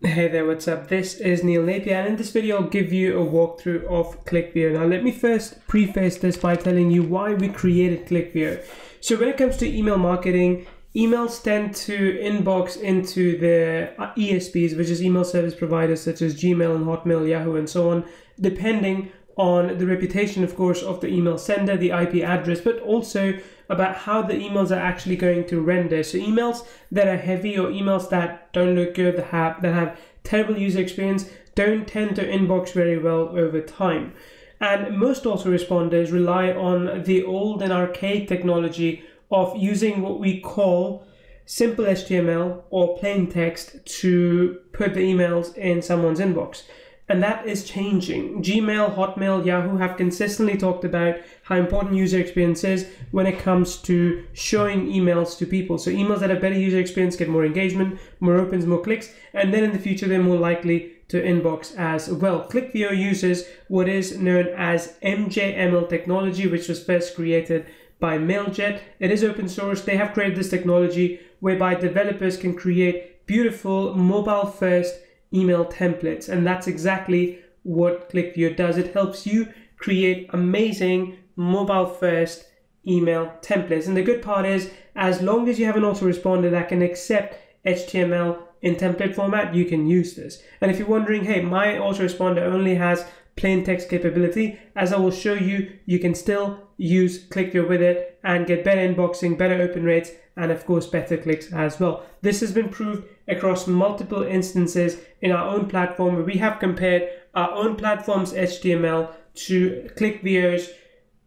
Hey there, what's up? This is Neil Napier, and in this video I'll give you a walkthrough of Clickvio. Now let me first preface this by telling you why we created Clickvio. So when it comes to email marketing, emails tend to inbox into the ESPs, which is email service providers such as Gmail and Hotmail, Yahoo and so on, depending on the reputation, of course, of the email sender, the IP address, but also about how the emails are actually going to render. So emails that are heavy or emails that don't look good, that have terrible user experience, don't tend to inbox very well over time. And most autoresponders rely on the old and archaic technology of using what we call simple HTML or plain text to put the emails in someone's inbox. And that is changing. Gmail, Hotmail, Yahoo have consistently talked about how important user experience is when it comes to showing emails to people. So emails that have better user experience get more engagement, more opens, more clicks, and then in the future they're more likely to inbox as well. Clickvio uses what is known as MJML technology, which was first created by Mailjet. It is open source. They have created this technology whereby developers can create beautiful mobile-first email templates, and that's exactly what Clickvio does. It helps you create amazing mobile first email templates, and the good part is, as long as you have an autoresponder that can accept HTML in template format, you can use this. And if you're wondering, hey, my autoresponder only has plain text capability, as I will show you, you can still use Clickvio with it and get better inboxing, better open rates, and of course better clicks as well. This has been proved across multiple instances in our own platform, where we have compared our own platform's HTML to Clickvio's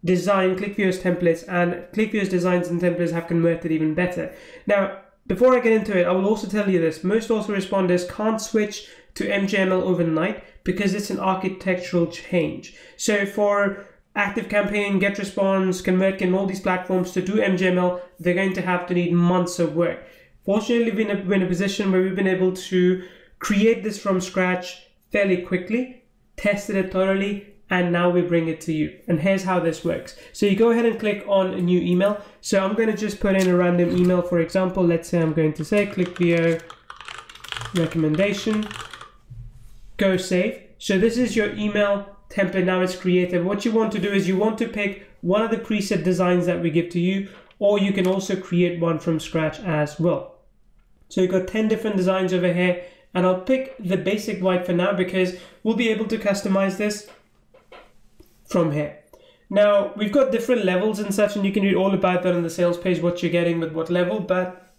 design, Clickvio's templates, and Clickvio's designs and templates have converted even better. Now, before I get into it, I will also tell you this: most autoresponders can't switch to MJML overnight because it's an architectural change. So for ActiveCampaign, GetResponse, ConvertKit, and all these platforms to do MJML, they're going to have to need months of work. Fortunately, we're in a position where we've been able to create this from scratch fairly quickly, tested it thoroughly, and now we bring it to you. And here's how this works. So you go ahead and click on a new email. So I'm going to just put in a random email. For example, let's say I'm going to say Clickvio recommendation, go save. So this is your email template. Now it's created. What you want to do is you want to pick one of the preset designs that we give to you, or you can also create one from scratch as well. So you've got 10 different designs over here, and I'll pick the basic white for now because we'll be able to customize this from here. Now we've got different levels and such, and you can read all about that on the sales page, what you're getting with what level. But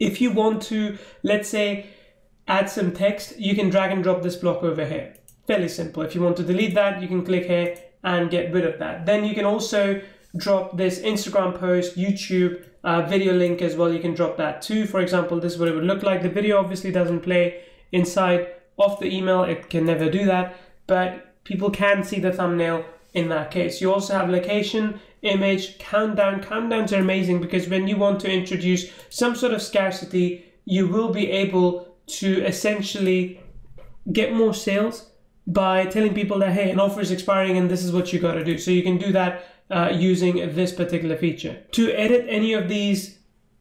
if you want to, let's say, add some text, you can drag and drop this block over here. Fairly simple. If you want to delete that, you can click here and get rid of that. Then you can also drop this Instagram post, YouTube video link as well. You can drop that too. For example, this is what it would look like. The video obviously doesn't play inside of the email. It can never do that, but people can see the thumbnail in that case. You also have location, image, countdown. Countdowns are amazing because when you want to introduce some sort of scarcity, you will be able to essentially get more sales by telling people that, hey, an offer is expiring and this is what you got to do. So you can do that using this particular feature. To edit any of these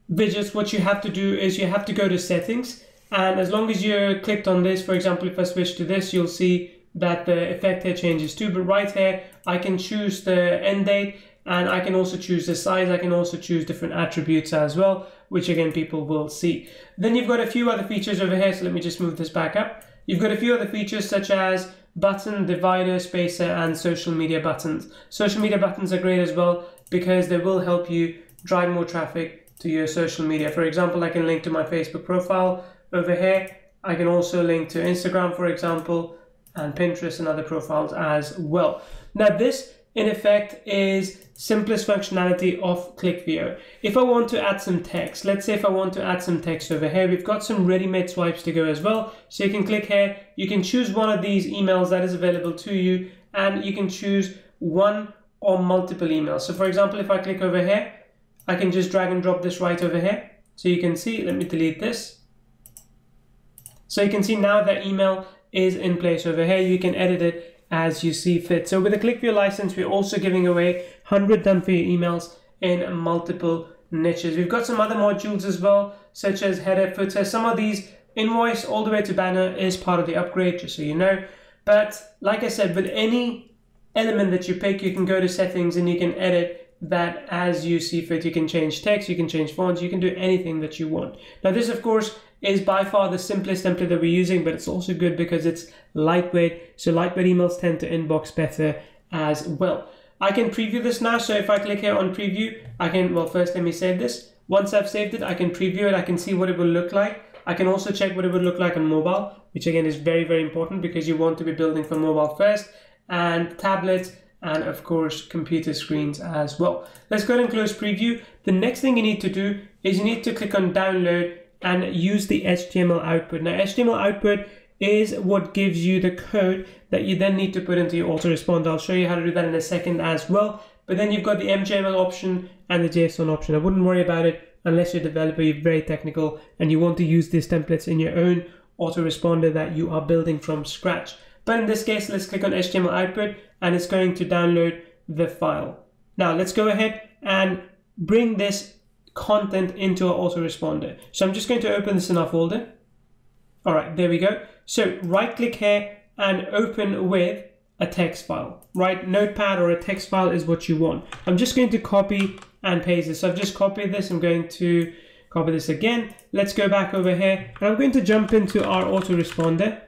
widgets, what you have to do is you have to go to settings, and as long as you're clicked on this, for example, if I switch to this, you'll see that the effect here changes too. But right here, I can choose the end date, and I can also choose the size. I can also choose different attributes as well, which again, people will see. Then you've got a few other features over here. So let me just move this back up. You've got a few other features such as button, divider, spacer, and social media buttons. Social media buttons are great as well because they will help you drive more traffic to your social media. For example, I can link to my Facebook profile over here. I can also link to Instagram, for example, and Pinterest and other profiles as well. Now this, in effect, is simplest functionality of Clickvio. If I want to add some text, let's say if I want to add some text over here, we've got some ready-made swipes to go as well. So you can click here, you can choose one of these emails that is available to you, and you can choose one or multiple emails. So for example, if I click over here, I can just drag and drop this right over here. So you can see, let me delete this. So you can see now that email is in place over here. You can edit it as you see fit. So with the Clickvio license, we're also giving away 100 done for you emails in multiple niches. We've got some other modules as well, such as header, footer. Some of these invoice all the way to banner is part of the upgrade, just so you know. But like I said, with any element that you pick, you can go to settings and you can edit that as you see fit. You can change text, you can change fonts, you can do anything that you want. Now this, of course, is by far the simplest template that we're using, but it's also good because it's lightweight. So lightweight emails tend to inbox better as well. I can preview this now. So if I click here on preview, I can, well, first let me save this. Once I've saved it, I can preview it. I can see what it will look like. I can also check what it would look like on mobile, which again is very, very important because you want to be building for mobile first, and tablets, and of course computer screens as well. Let's go ahead and close preview. The next thing you need to do is you need to click on download and use the HTML output. Now HTML output is what gives you the code that you then need to put into your autoresponder. I'll show you how to do that in a second as well. But then you've got the MJML option and the JSON option. I wouldn't worry about it unless you're a developer, you're very technical and you want to use these templates in your own autoresponder that you are building from scratch. But in this case, let's click on HTML output and it's going to download the file. Now let's go ahead and bring this content into our autoresponder. So I'm just going to open this in our folder. All right, there we go. So right click here and open with a text file, right? Notepad or a text file is what you want. I'm just going to copy and paste this. So I've just copied this. I'm going to copy this again. Let's go back over here and I'm going to jump into our autoresponder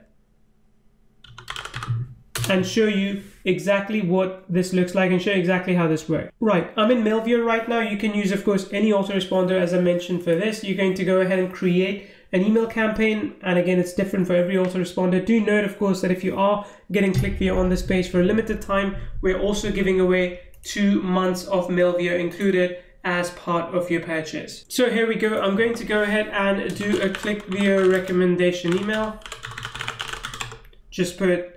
and show you exactly what this looks like and show you exactly how this works. Right, I'm in mail viewer right now. You can use, of course, any autoresponder as I mentioned for this. You're going to go ahead and create an email campaign, and again, it's different for every autoresponder. Do note, of course, that if you are getting Clickvio on this page for a limited time, we're also giving away 2 months of Mailviewer included as part of your purchase. So here we go. I'm going to go ahead and do a Clickvio recommendation email. Just put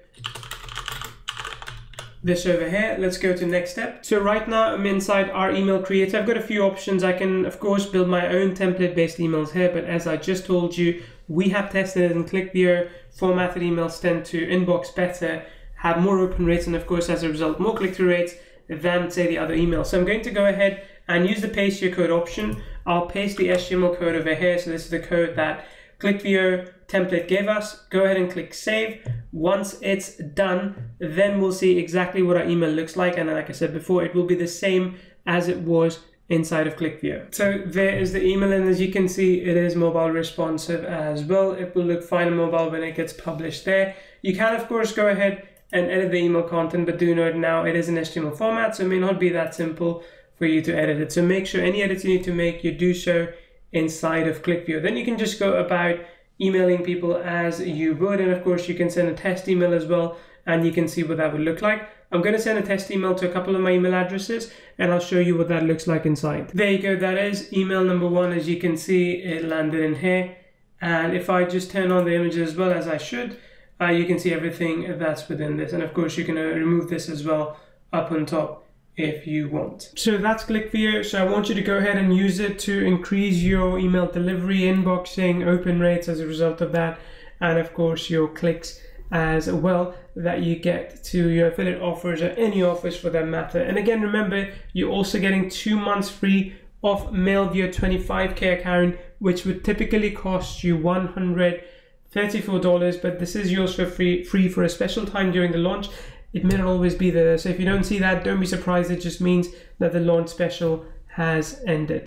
this over here. Let's go to next step. So right now I'm inside our email creator. I've got a few options. I can of course build my own template based emails here, but as I just told you, we have tested it in Clickvio. Formatted emails tend to inbox better, have more open rates, and of course as a result more click-through rates than say the other emails. So I'm going to go ahead and use the paste your code option. I'll paste the HTML code over here. So this is the code that Clickvio template gave us. Go ahead and click save. Once it's done, then we'll see exactly what our email looks like. And like I said before, it will be the same as it was inside of Clickvio. So there is the email, and as you can see, it is mobile responsive as well. It will look fine on mobile when it gets published there. You can of course go ahead and edit the email content, but do note now it is an HTML format, so it may not be that simple for you to edit it. So make sure any edits you need to make, you do so inside of Clickvio. Then you can just go about emailing people as you would, and of course you can send a test email as well, and you can see what that would look like. I'm going to send a test email to a couple of my email addresses, and I'll show you what that looks like inside. There you go, that is email number 1. As you can see, it landed in here, and if I just turn on the images as well as I should, you can see everything that's within this, and of course you can remove this as well up on top if you want. So that's Clickvio. So I want you to go ahead and use it to increase your email delivery, inboxing, open rates as a result of that, and of course your clicks as well that you get to your affiliate offers or any offers for that matter. And again, remember, you're also getting 2 months free of Mailviewer 25K account, which would typically cost you $134, but this is yours for free for a special time during the launch. It may not always be there, so if you don't see that, don't be surprised. It just means that the launch special has ended.